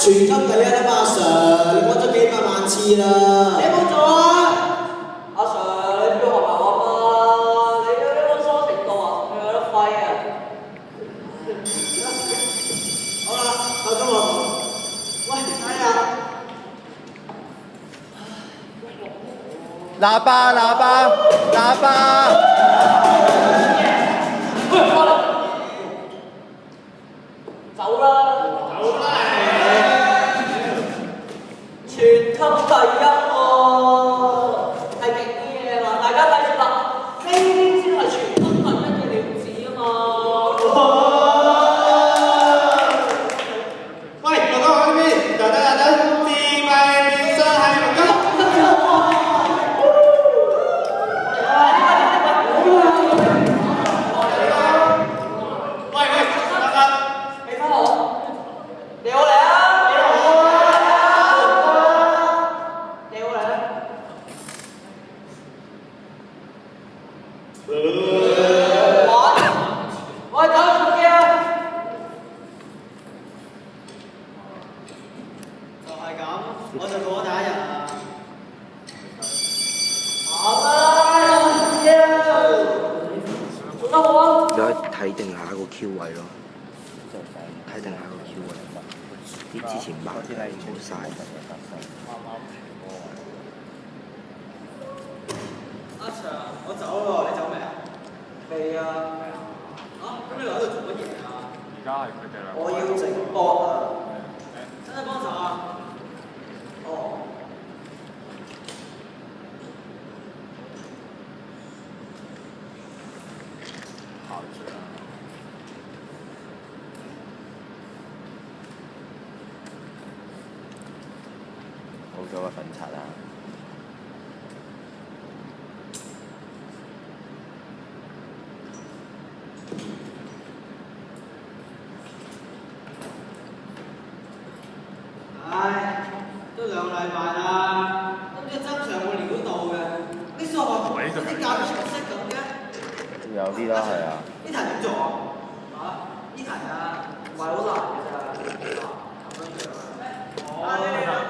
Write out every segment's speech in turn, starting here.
全級第一啊嘛，阿 Sir， 你講咗幾百萬次啦。你冇做啊，阿 Sir， 你都要學埋我嘛？你呢個疏程度啊，佢有得揮啊！好啦，夠鐘啦。喂，睇下。喇叭喇叭喇叭！走啦！全級第一喎，係勁啲嘢啦！大家睇住啦，呢啲先係全級第一嘅料子啊嘛！喂，大家喺呢邊，等，智慧面相係龍金。睇定下個 Q 位咯，睇定下個 Q 位，啲之前抹冇晒。阿 Sir， 我走咯，你走未啊？未啊。咁你留喺度做乜嘢啊？而家係佢哋兩個。我要直播啊！使唔使幫手啊？哦。冇咗個粉刷啦！唉，都2禮拜啦，都唔知真相有冇料到嘅。啲數學同啲教程式咁嘅。有啲啦，係啊。呢題點做啊？呢題啊，唔係好難嘅咋。咁樣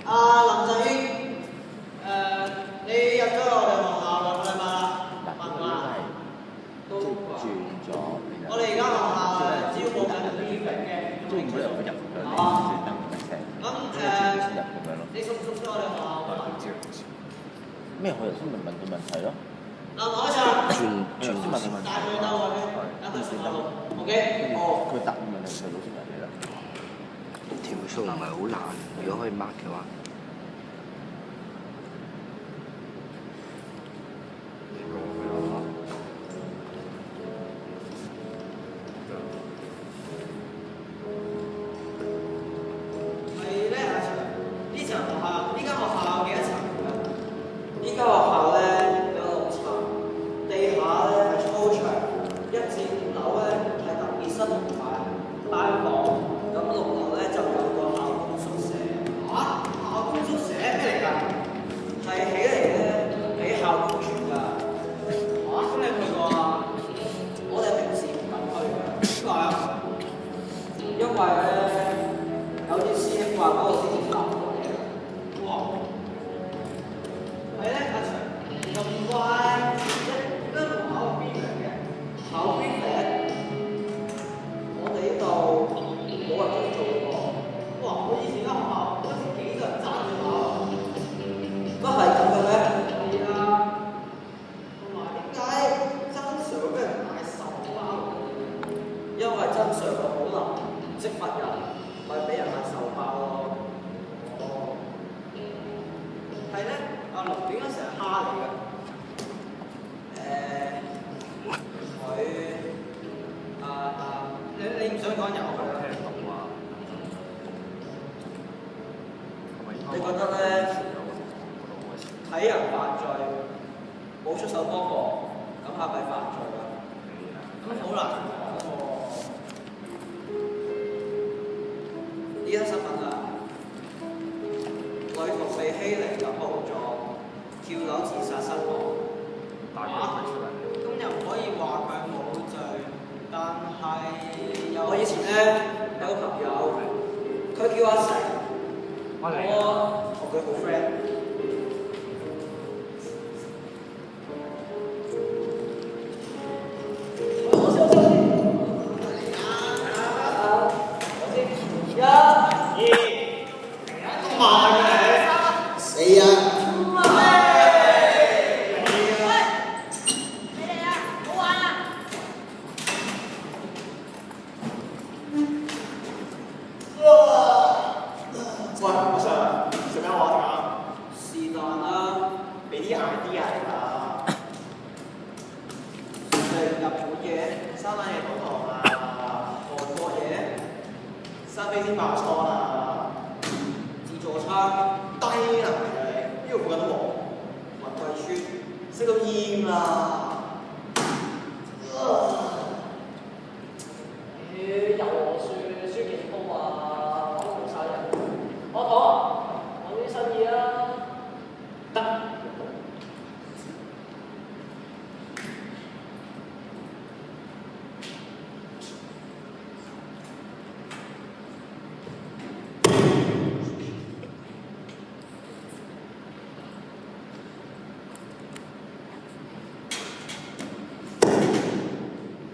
啊，林振英，你入咗我哋學校2個禮拜啦？都轉咗。我哋而家學校招募緊 briefing 嘅。都唔會有入㗎，你登唔成。咁你熟唔熟悉我哋學校？咩？我頭先咪問佢問題咯。嗱，我上。轉問佢問題。帶佢兜啊！等佢先兜。OK。佢答問題係老師問你啦。條數唔係好難，如果可以 mark 嘅話。我以前咧有個朋友，佢叫阿成，我嚟。我同佢好 friend。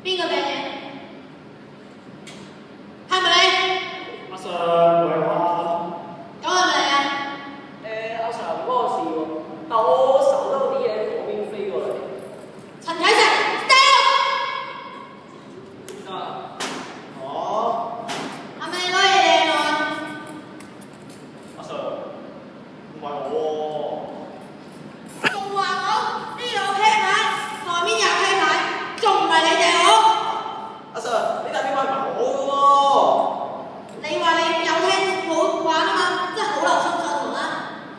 邊個嘅？係咪你？阿 Sir， 唔係我。咁係咪你啊？阿 Sir 唔關我事喎，但我手都有啲嘢嗰邊飛過嚟。陳啟成 ，stay！ 係咪你攞嘢掟我啊？阿 Sir，唔係我仲話我呢度有啤牌，外面有啤牌，仲唔係你掟我？阿 Sir，呢笪邊位唔係我你話你有聽好玩啊嘛，真係好留心上堂啦。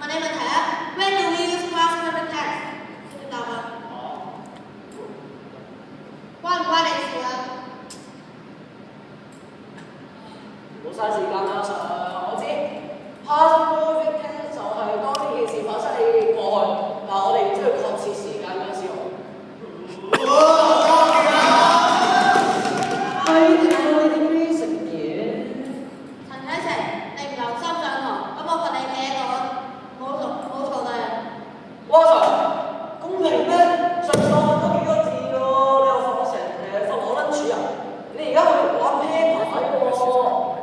問你問題啊 ，When do we use past perfect tense？識唔識答啊？關唔關你事啊？冇嘥時間啦，阿 Sir，我知 past perfect tense 就係當呢件事發生喺過去，但係我哋唔知佢確切時間嗰陣時候。陳啟成，你唔留心上堂，咁我罰你企喺度啊！冇嘈你。哇 Sir， 公平咩？上次我問咗幾個字喎，你又罰我罰我撚主任，你而家去玩啤牌喎，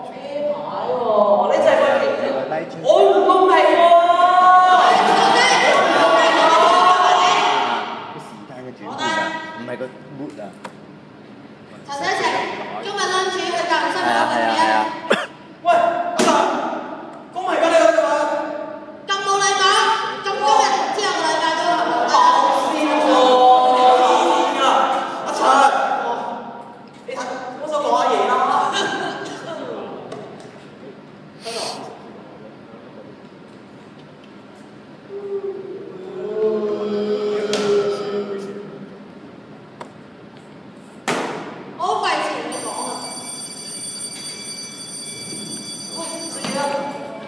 啤牌喎，你真係廢警，我唔公平喎！個時間嘅轉變啊，唔係個 mood 啊。陳啟成，今日 lunch 去教育生講緊咩啊？喎。喂，阿 Sir，公平㗎你嗰個。咁冇禮貌，咁今日之後個禮拜都係冇得。阿陳，你睇我想講下嘢啦。我好費事同你講啊！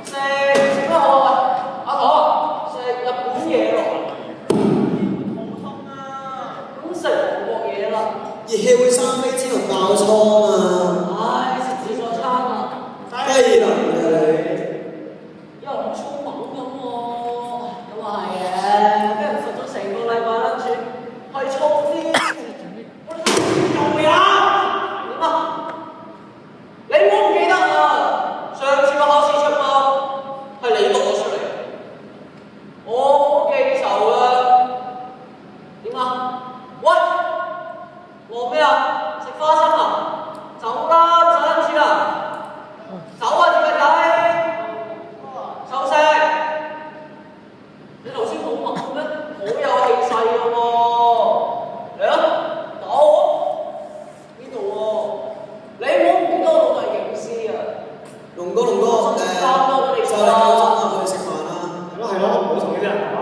食乜好啊？阿婆食日本嘢喎，咁食韓國嘢啦。熱氣會生飛滋同爆瘡啊！唉，食自助餐啊，低能嘅你。又唔粗猛咁喎，咁啊係嘅，俾人罰咗成個禮拜啦，住係粗啲。做咩啊？點啊？你唔好唔記得啊！上次個考試出貓係你督我出嚟，我冇記仇啊！點啊？喂，忙咩啊？食花生啊？走啦，唔使諗住啦！走啊，點解收聲！你頭先好猛咩？好有氣勢㗎喎！嚟啊，打我！邊度喎？你唔好唔記得我係警司啊！龍哥，就嚟夠鐘啦，去食飯啦。係咯，唔好同呢啲人講。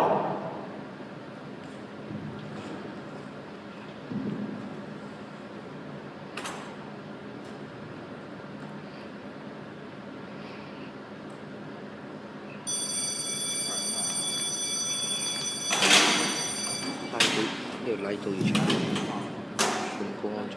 呢條 light 都要長，全光咗。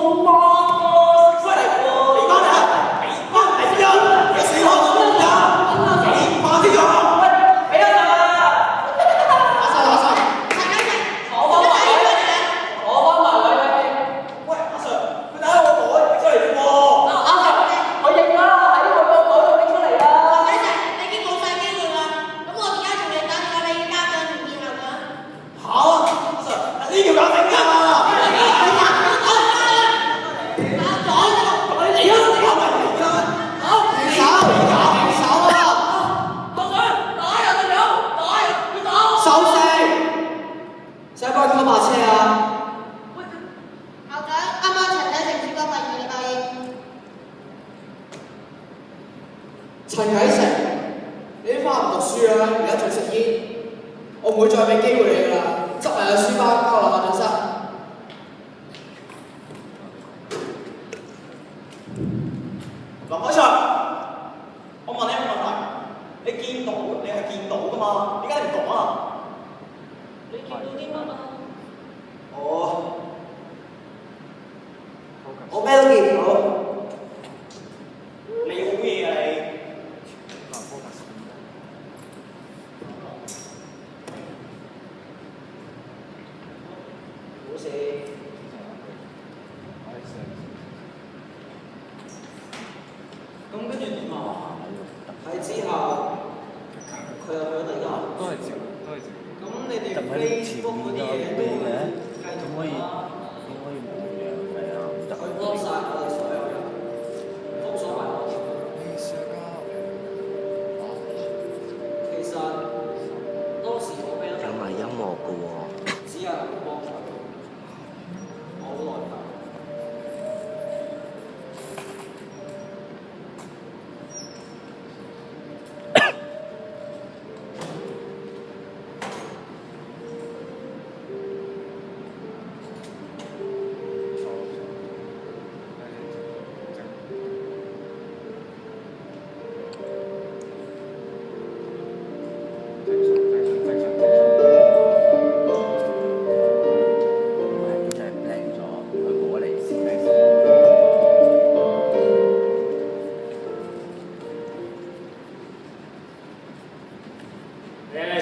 送花啊，識食喎！你翻嚟啊！你翻嚟先啊！你死我咁樣啊！你快啲啊！喂，俾一陣啊！阿生阿生，坐翻埋位，坐翻埋位。喂，阿 Sir，佢打開我袋拎出嚟啫喎！阿 Sir，我認啦，喺佢個袋度拎出嚟啊！你已經冇晒機會啦，咁我而家同你打電話俾家長同見校長。好啊，阿 Sir，呢條友整㗎！陳啟成，你都翻唔讀書啦，而家仲食煙，我唔會再俾機會你㗎啦，執埋個書包交落辦公室。林海祥，我問你一個問題，你見到你係見到㗎嘛？點解你唔講啊？你見到啲乜啊？我咩都見唔到。你好嘢啊你！冇事。咁跟住點啊？喺之後，佢又去咗第二間。都係照，都係照。咁你哋 Facebook 嗰啲嘢都會繼續可以啦。冇嘅，係啊，唔得。佢 block 晒我哋所有人，封鎖埋我。其實當時我俾咗有埋音樂嘅喎。只有人幫佢，我好內疚。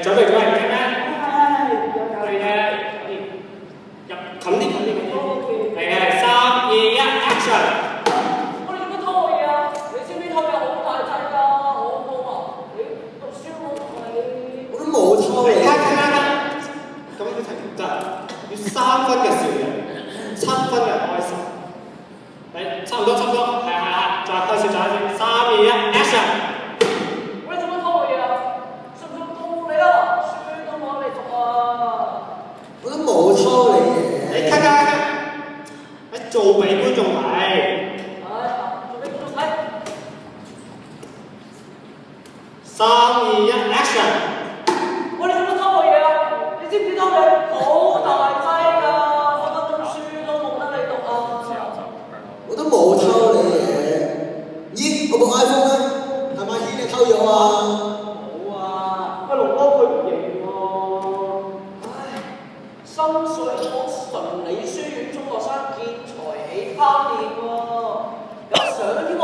準備咗嚟聽咩？有教你嘅，入近啲。嚟嘅，3、2、1 ，action！ 我哋做乜拖嘢啊？你知唔知拖嘢好大劑㗎？好高啊！你讀書我同你。我都冇偷你。咁樣停唔得，要3分嘅笑容，7分嘅開心。嚟，差唔多，係，再開始，再一次，3、2、1 ，action！ 我哋做乜拖嘢啊？信唔信告你啊？書都冇你讀啊！我都冇偷你嘢。你咳，你做俾觀眾睇。做俾觀眾睇。3、2、1 ，action！ 我哋做乜拖嘢啊？你知唔知拖嘢好大劑㗎？分分鐘書都冇得你讀啊！我都冇偷你嘢。咦，我部 iPhone 咧，係咪軒你偷咗啊？冇啊！喂，龍哥佢唔認喎。唉，深水埗純理書院中學生見財起拋店喎，有相添喎，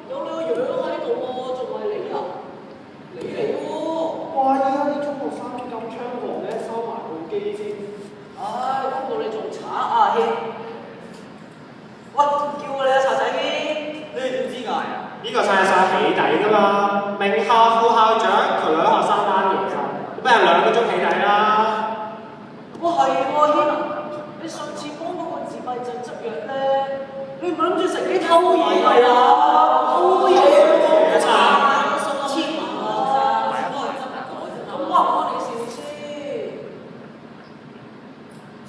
有你個樣喺度喎，仲係你啊？你嚟喎！哇！依家啲中學生咁猖狂嘅，收埋部機先。唉，估到你仲賊啊軒！喂，叫你啊賊仔軒！你哋點知㗎？呢個晒起底㗎嘛，名校副校長同兩個學生單嘢㗎，咁咪2個鐘起底啦。哇係喎軒啊！你上次幫嗰個自閉症執藥咧，你唔係諗住乘機偷嘢㗎啦？偷嘢啊！千萬啊！咁話唔關你事先。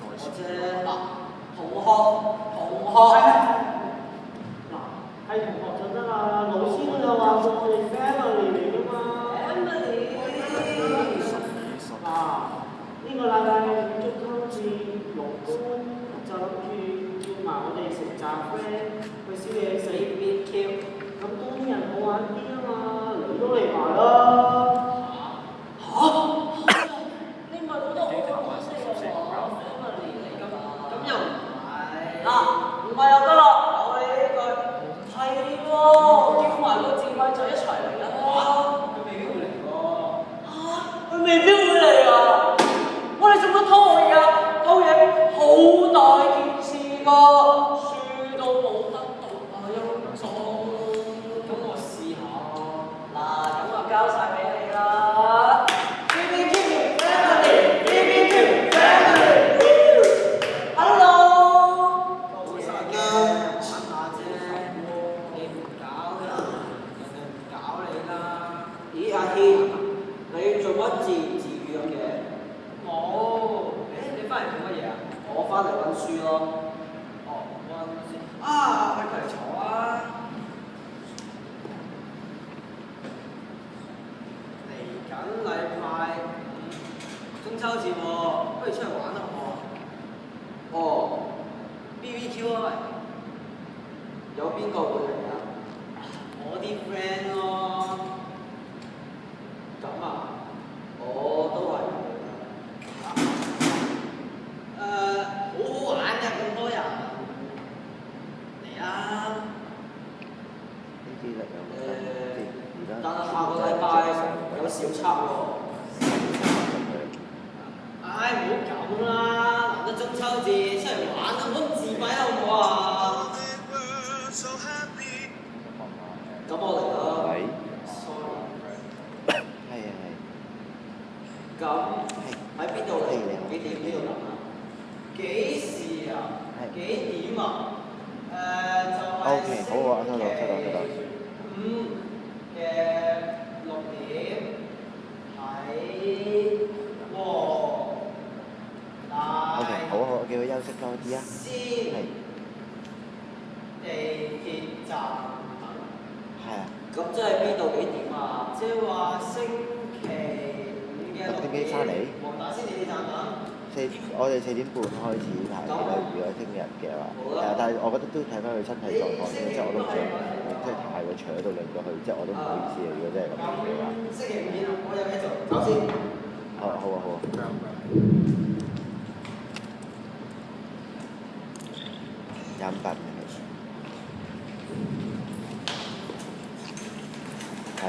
我啫嗱，同學。嗱，係同學就得啦，老師都有話過我哋 family 嚟㗎嘛。嗱，呢個禮拜中秋節龍官就諗住叫埋我哋成紮 friend 去宵夜食 BBQ，咁多啲人好玩啲啊嘛，你都嚟埋啦。你唔係覺得我好可惜啊？family嚟㗎嘛？咁又唔係。嗱，唔書咯。哦，溫書啊，去嚟坐啊！嚟緊禮拜五中秋節喎，不如出嚟玩啦好唔好啊？哦 ，BBQ 啊，有邊個會嚟啊？我啲 friend 咯。咁啊，我都係。好好玩㗎，咁多人。嚟啊！呢啲力有但係下個禮拜有小測喎。唉，唔好咁啦，難得中秋節出嚟玩，唔好自閉好唔好啊？咁我嚟啦。喂。 sorry。係啊係。咁喺邊度嚟？幾點呢度等啊？幾時啊？幾點啊？就係 OK， 好啊，收到。5嘅6點喺大 OK， 好，叫佢休息多啲啊。先係。地鐵站等。係啊。咁即係邊度幾點啊？即係話星期5嘅6點。6點幾返嚟？黃大仙地鐵站等。我哋4點半開始排嘅啦，如果聽日嘅話，但係我覺得都睇翻佢身體狀況先，即係我都唔想即係太過長喺度令到佢，即係我都唔好意思啊！如果真係咁樣嘅話。星期5見啊！我有嘢做，走先。好啊。28秒。係。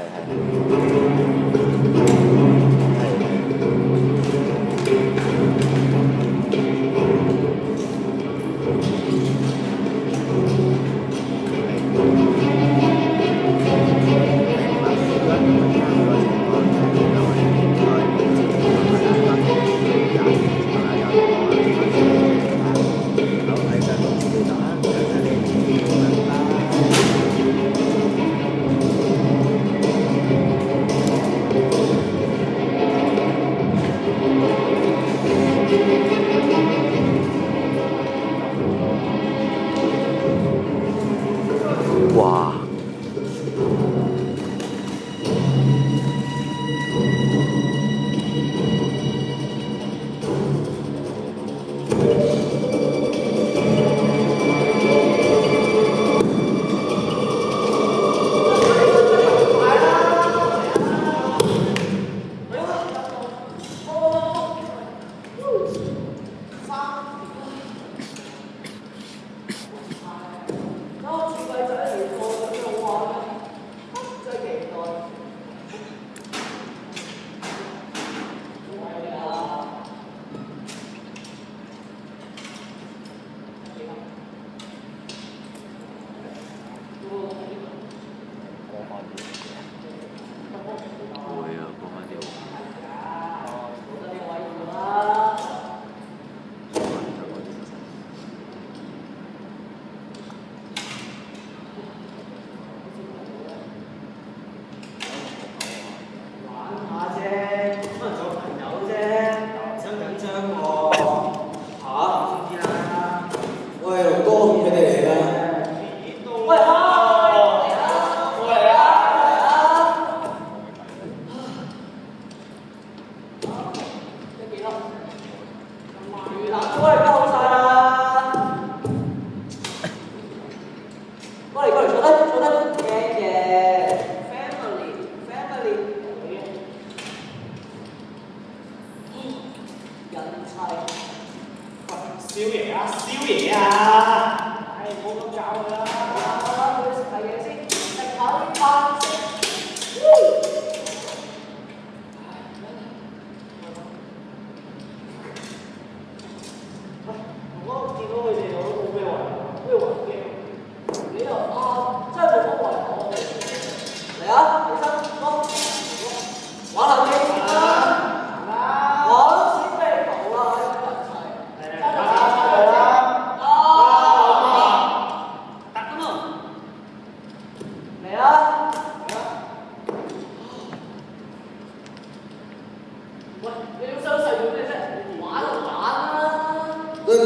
哇！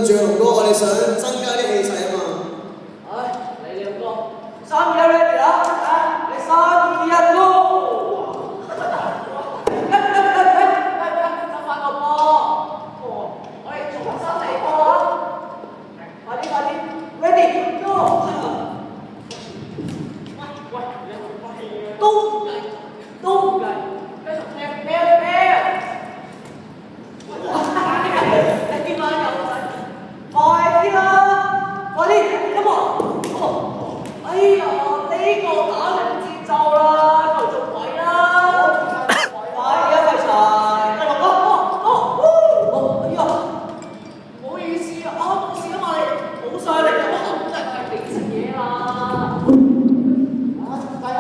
對唔住龍哥，我哋想增加啲氣勢啊嘛。唉，你兩個3、2、1 ready 啦！你3、2、1 go！ 執翻個波，我哋重新嚟過啊！快啲 ，ready go！ 都唔計，繼續踢！你點解有仔？快啲啦！快啲，come on！哎呀，呢個打零節奏啦，佢做鬼啦！快啲一齊齊！哎呀，唔好意思啊，冇事啊嘛，你冇晒力咁啊，肯定係你食嘢啦！大家。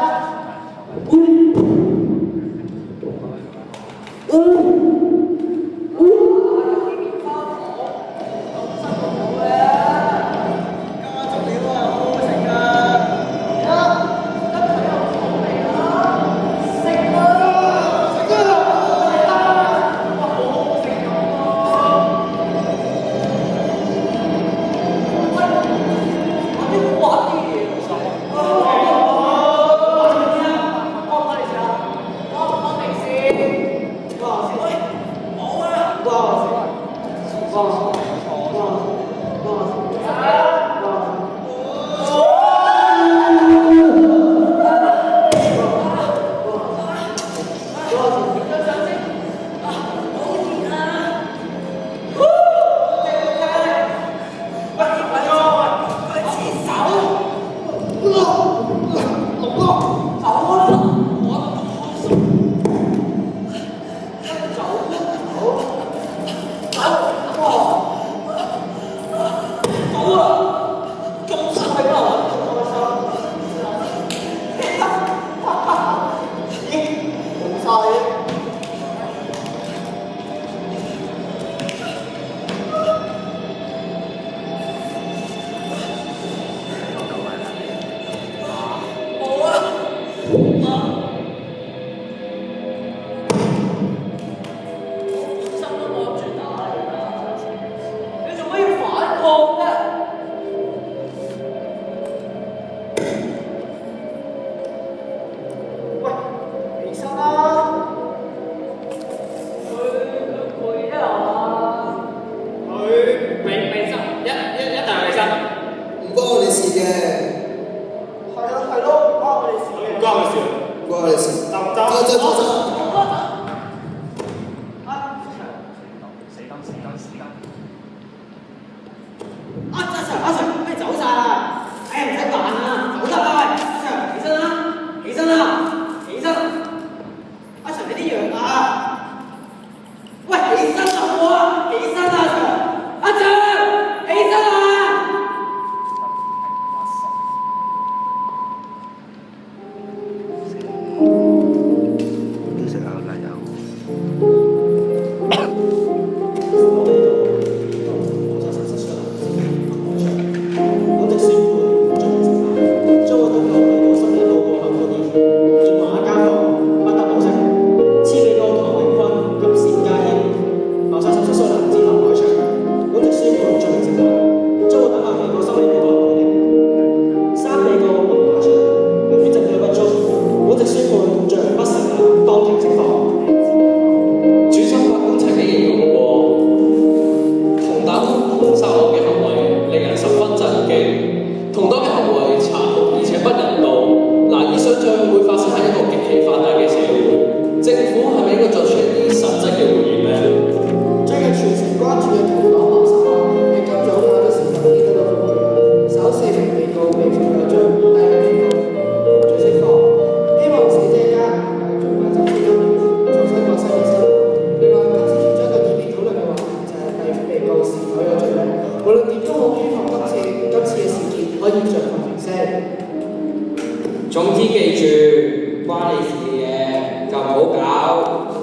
總之記住，關你事嘅嘢就唔好搞，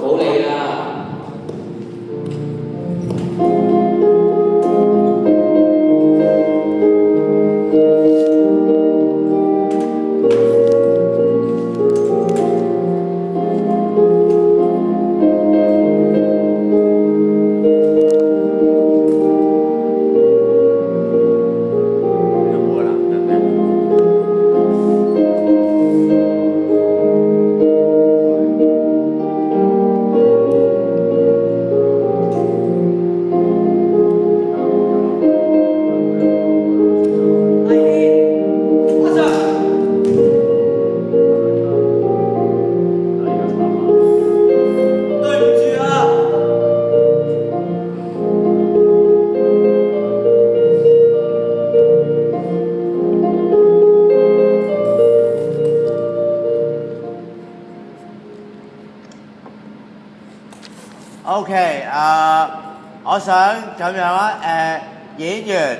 唔好理啦。OK，我想咁樣啊，演員